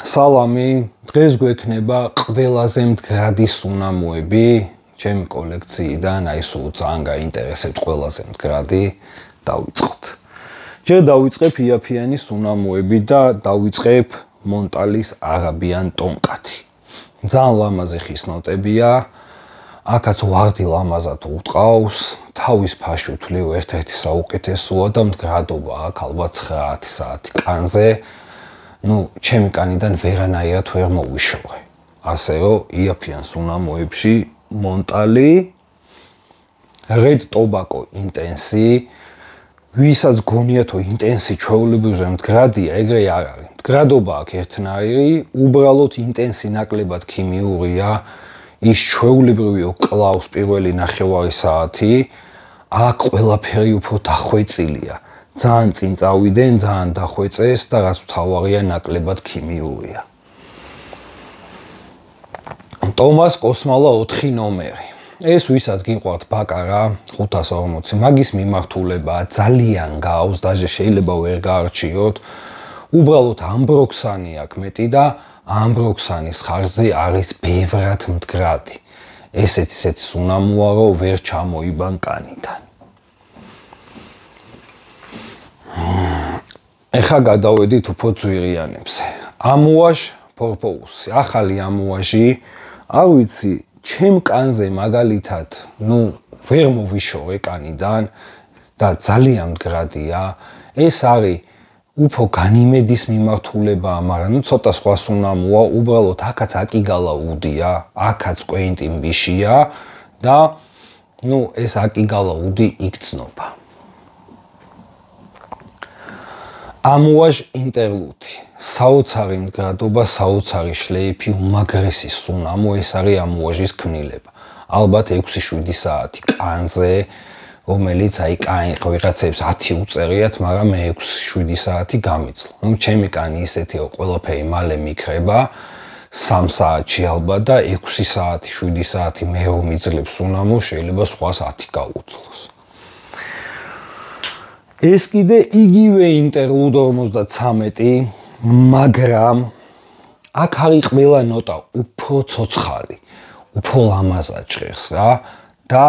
სალამი, დღეს გვექნება ყველაზე მდგრადი სუნამოები ჩემი კოლექციიდან, აი სულ ძალიან გაინტერესებთ ყველაზე მდგრადი, დავიწყოთ. ჯერ დავიწყებ იაფიანი სუნამოები და დავიწყებ მონტალის არაბიან ტონკათი. ძალიან ლამაზი ხისნოტებია, აქაც ვარდი ლამაზად უტყავს, თავის ფაში უთვლივ ერთ-ერთი საუკეთესოა და მდგრადობა აქ ალბათ 9 საათი კანზე. ჩემი კანიდან ვერანაირად ვერ მოვიშოვე. ასე რომ იაფიან სუნამოებში მონტალი, Red Tobacco Intensi, ვისაც გონიათ რომ ინტენსი ჩვეულებრივზე მდგრადია, ეგრე არ არის. მდგრადობა აქ ერთნაირი, უბრალოდ ინტენსი ნაკლებად ქიმიურია, ის ჩვეულებრივი კლავს პირველი ნახევარი საათი, აქ ყველაფერი უფრო დახვეწილია. ძალიან წინ წავიდნენ, ძალიან დახვეწეს და რაც მთავარია ნაკლებად ქიმიურია. ტომას კოსმალა 4 ნომერი. ეს ვისაც გიყვართ ბაკარა 540, მაგის მიმართულება ძალიან გავს, დაჟე შეიძლება ვერ გაარჩიოთ. უბრალოდ ამბროქსანი აქვს მეტი და ამბროქსანის ხარჯზე არის ბევრად მდგრადი. ესეთი სუნამოა, რომ ვერ ჩამოიბან კანიდან. ეხლა გადავედით უფრო ძვირიანებზე. ამუაშ პორპოუსი. ახალი ამუაში, არ ვიცი, ჩემ კანზე მაგალითად, ვერ მოვიშოვე კანიდან და ძალიან მდგრადია. ეს არის უფრო განიმედის მიმართულება, მაგრამ ცოტა სხვა სუნამოა, უბრალოდ აქაც აკიგალა უდია, აქაც კვენტი მბიშია და ეს აკიგალა უდი იქცნობა. ამუაშ ინტერლუდი. საოცარი მდგრადობა, საოცარი შლეიფი, უმაგრესი სუნამო, ეს არის ამუაშის ქმნილება. ალბათ 6-7 საათი კანზე, რომელიც აი ვიღაცებს 10 უწერიათ, მაგრამ მე 6-7 საათი გამიცლო. ჩემი კანი ისეთია, ყველაფერი მალე მიქრება, 3 საათში ალბათ და 6 საათი, 7 საათი მე რომ მიძლებ სუნამო, შეიძლება სხვას 10 გაუძლოს. ეს კიდე იგივე ინტერლუდ 53, მაგრამ აქ არის ყველა ნოტა უფრო ცოცხალი, უფრო ლამაზად ჭრეს რა და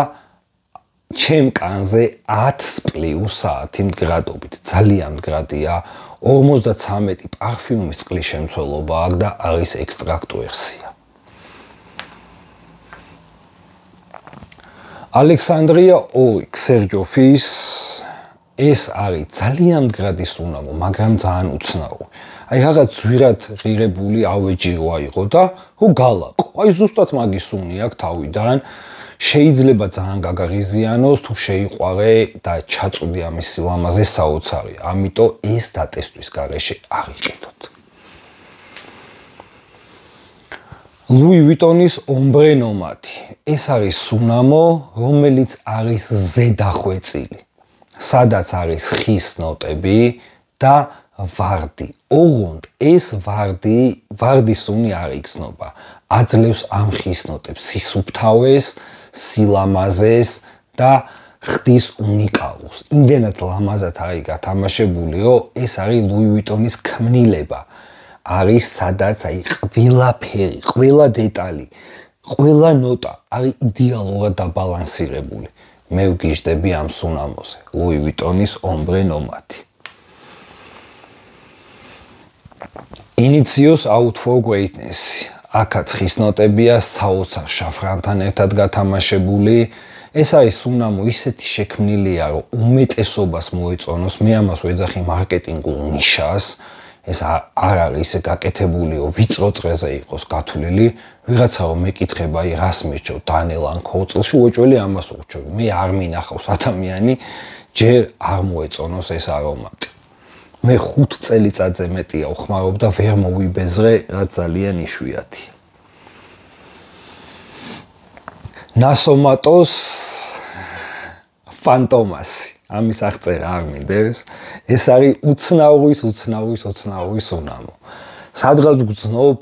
ჩემ კანზე 10+ საათი მდგრადობით, ძალიან მდგრადია, 53 პარფიუმის წყლის შემცველობა აქვს და არის ექსტრაქტ ვერსია. ალექსანდრია 2, ქსერჯოფის, ეს არის ძალიან მდგრადი სუნამო, მაგრამ ძალიან უცნაური. აი რაღაც ძვირად ღირებული ავეჯირო აიღო და გალაკო. აი ზუსტად მაგის სუნი აქვს თავიდან. შეიძლება ძალიან გაგაღიზიანოს, თუ შეიყვარე და ჩაწვდი ამის სილამაზე საოცარი. ამიტომ ეს დატესტვის გარეშე არ იყიდოთ. ლუი ვიტონის ომბრე ნომადი. ეს არის სუნამო, რომელიც არის ზედახვეწილი. სადაც არის ხის ნოტები და ვარდი. ოღონდ ეს ვარდის სუნი არ იგრძნობა. აძლევს ამ ხის ნოტებს სისუფთავეს, სილამაზეს და ხდის უნიკალურს. იმდენად ლამაზად არის გათამაშებული, რომ ეს არის ლუი ვიტონის ქმნილება. არის სადაც აი ყველაფერი, ყველა დეტალი, ყველა ნოტა არის იდეალურად დაბალანსირებული. მე ვგიჟდები ამ სუნამოზე, ლუი ვიტონის ომბრე ნომადი. ინიციოს out for greatness. აქაც ხის ნოტებია, საოცარ შაფრანთან ერთად გათამაშებული. ეს არის სუნამო ისეთი შექმნილია, რომ უმეტესობას მოეწონოს. მე ამას ვეძახი მარკეტინგულ ნიშას. ეს არ არის ისე გაკეთებული, რომ ვიწრო წრეზე იყოს გათვლილი. ვიღაცა რომ მეკითხება, აი რას მეჭო დანელ ან ქორწილში, უეჭველი ამას უჩვევ. მე არ მინახავს ადამიანი, ჯერ არ მოეწონოს ეს არომატი. მე 5 წელიწადზე მეტია ვხმარობ და ვერ მოვიბეზრე, რაც ძალიან იშვიათია. ნასომატოს ფანტომასი. ამის აღწერა არ მინდებს. ეს არის უცნაურის სუნამო. სადღაც გძნობ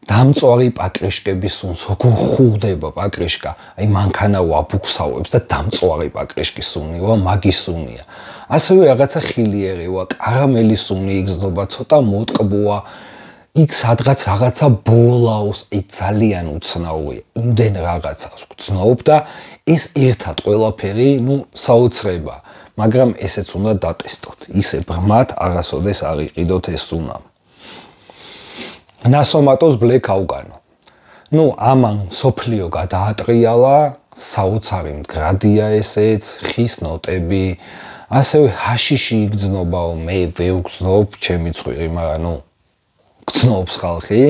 დამწვარი პაკრიშკების სუნს, როგორ ხურდება პაკრიშკა, აი მანქანა ვაბუქსავებს და დამწვარი პაკრიშკის სუნია, მაგის სუნია. ასევე რაღაცა ხილიერევა, კარამელის სუნი იგრძნობა, ცოტა მოტკბოა, იქ სადღაც რაღაცა ბოლაოს ძალიან უცნაურია, იმდენ რაღაცას გძნობ და ეს ერთად ყველაფერი, საოცრება, მაგრამ ესეც უნდა დატესტოთ. ისე ბრმად არასოდეს არ იყიდოთ ეს სუნამო. ნასომატოს ბლე გავგანო. ამან სოფლიო გადაატრიალა, საოცარი მდგრადია ესეც, ხის ნოტები, ასევე ჰაშიში იგრძნობაო, მე ვერ ვგრძნობ, ჩემი ცხვირი, მაგრამ გძნობს ხალხი.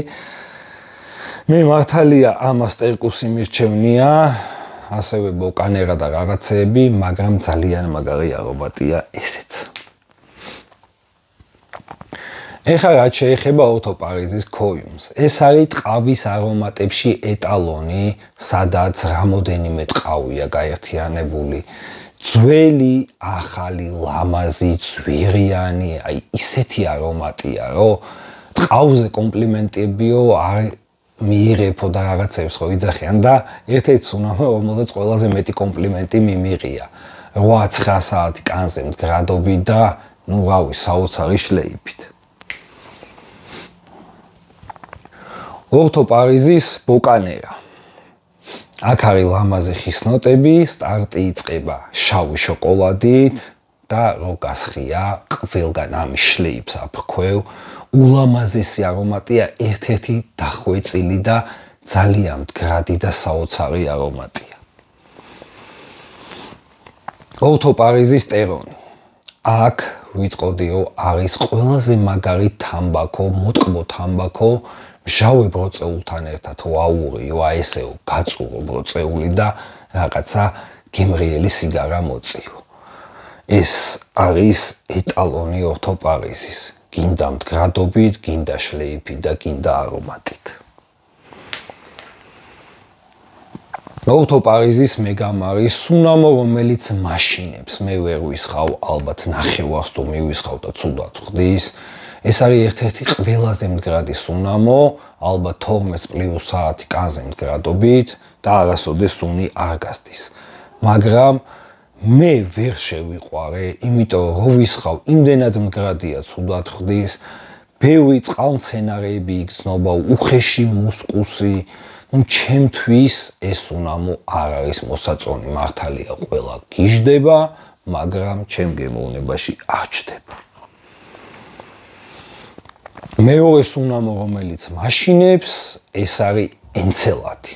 მე მართალია ამას ტერკუსი მირჩევნია, ასევე ბოკანერა და რაღაცეები, მაგრამ ძალიან მაგარი არომატია ესეც. ეხლა რაც შეეხება ოთოპარიზის ქოიუმს, ეს არის ტყავის არომატებში ეტალონი, სადაც რამოდენიმე ტყავია გაერთიანებული. ძველი, ახალი, ლამაზი, ძვირიანი, ისეთი არომატია, რომ ტყავზე კომპლიმენტებიო არ მიიღებო და რაღაცებს ხო იძახიან და ერთ-ერთი სუნამო, რომელზეც ყველაზე მეტი კომპლიმენტი მიმიღია. 8-9 საათი კანზე მდგრადობით და საოცარი შლეიფით. ოთოპარიზის ბოკანერა. აქ არის ლამაზი ხის ნოტები, სტარტი იწყება შავი შოკოლადით და რო გასხია, ყველგან ამის შლეიფს აფრქვევ. ულამაზესი არომატია, ერთ-ერთი დახვეწილი და ძალიან მდგრადი და საოცარი არომატია. ოთოპარიზის ტერონი. აქ ვიტყოდი, რომ არის ყველაზე მაგარი თამბაქო, მოტკბო თამბაქო, მჟავე ბროწეულთან ერთად ვაუღიო, ესეო, გაწურო ბროწეული და რაღაცა გემრიელი სიგარა მოწიო. ეს არის ეტალონი ოთოპარიზის. გინდა მდგრადობით, გინდა შლეიფით და გინდა არომატით. ოთოპარიზის მეგამარი სუნამო, რომელიც მაშინებს, მე ვერ ვისხავ, ალბათ ნახევარს თუ მივისხავ და ცუდად ხდის. ეს არის ერთ-ერთი ყველაზე მდგრადი სუნამო, ალბათ 12+ საათი კანზე მდგრადობით და არასოდეს სუნი არ გასდის. მაგრამ მე ვერ შევიყვარე, იმიტომ რომ ვისხავ, იმდენად მდგრადია, ცუდად ხდის, ბევრი წყალმცენარეები იგრძნობა, უხეში მუსკუსი, ჩემთვის ეს სუნამო არ არის მოსაწონი, მართალია ყველა გიждდება, მაგრამ ჩემ გემოვნებაში არ ჩდება. მეორე სუნამო, რომელიც მაშინებს, ეს არის ენცელადი.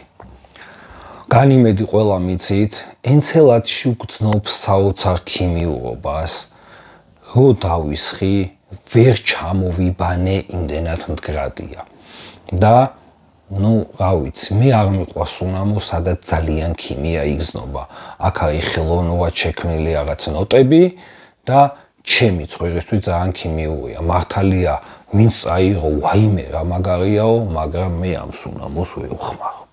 განიმედი ყველა მიცით, ენცელადში ვგრძნობს საოცარ ქიმიურობას, რო დავისხი, ვერ ჩამოვიბანე, იმდენად მდგრადია. და რა ვიცი, მე არ მიყვარს სუნამო, სადაც ძალიან ქიმია იგრძნობა. აქ არის ხელოვნურად შექმნილი რაღაც ნოტები და ჩემი ცხვირისთვის ძალიან ქიმიურია. მართალია, ვინც აიღო, ვაიმე რა მაგარიაო, მაგრამ მე ამ სუნამოს ვერ ვხმარობ.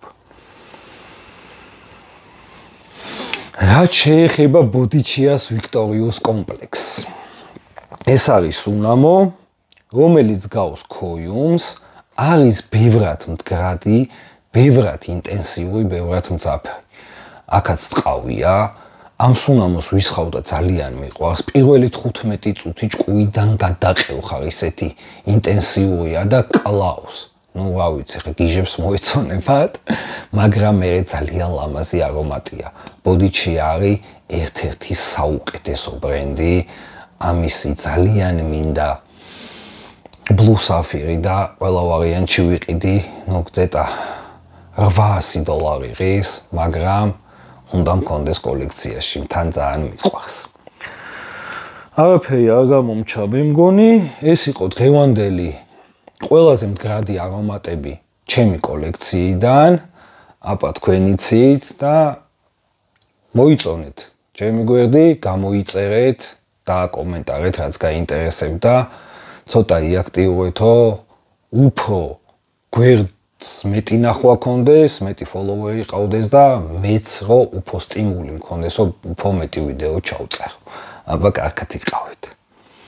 რაც შეეხება ბოდიჩიას ვიქტორიუს კომპლექსს. ეს არის სუნამო, რომელიც გავს ქოიუმს, არის ბევრად მდგრადი, ბევრად ინტენსიური, ბევრად მძაფრი. აქაც ტყავია, ამ სუნამოს ვისხავ და ძალიან მიყვარს. პირველი 15 წუთი ჭკუიდან გადაყევხარ, ისეთი ინტენსიურია და კლავს. რა ვიცი, ხა გიჟებს მოეწონებათ, მაგრამ მე ძალიან ლამაზი არომატია. ბოდიჩი არის ერთ-ერთი საუკეთესო ბრენდი, ამისი ძალიან მინდა ბლუ საფირი და ყველა ვარიანტში ვიყიდი, გწეტა $800 ღირს, მაგრამ უნდა მქონდეს კოლექციაში, თან ძალიან მიყვარს. არაფერი არ გამომჩა, მე მგონი, ეს იყო დღევანდელი ყველაზე მდგრადი არომატები ჩემი კოლექციიდან, აპა თქვენიცით და მოიწონეთ ჩემი გვერდი, გამოიწერეთ და კომენტარეთ, რაც გაინტერესებდა, ცოტა იაქტიურეთო, უფრო გვერდს მეტი ნახვა კონდეს, მეტი ფოლოვერი ყავდეს და მეც რო უფრო სტიმული მქონდეს, უფრო მეტი ვიდეო ჩავწერო. აბა კარგად იყავით.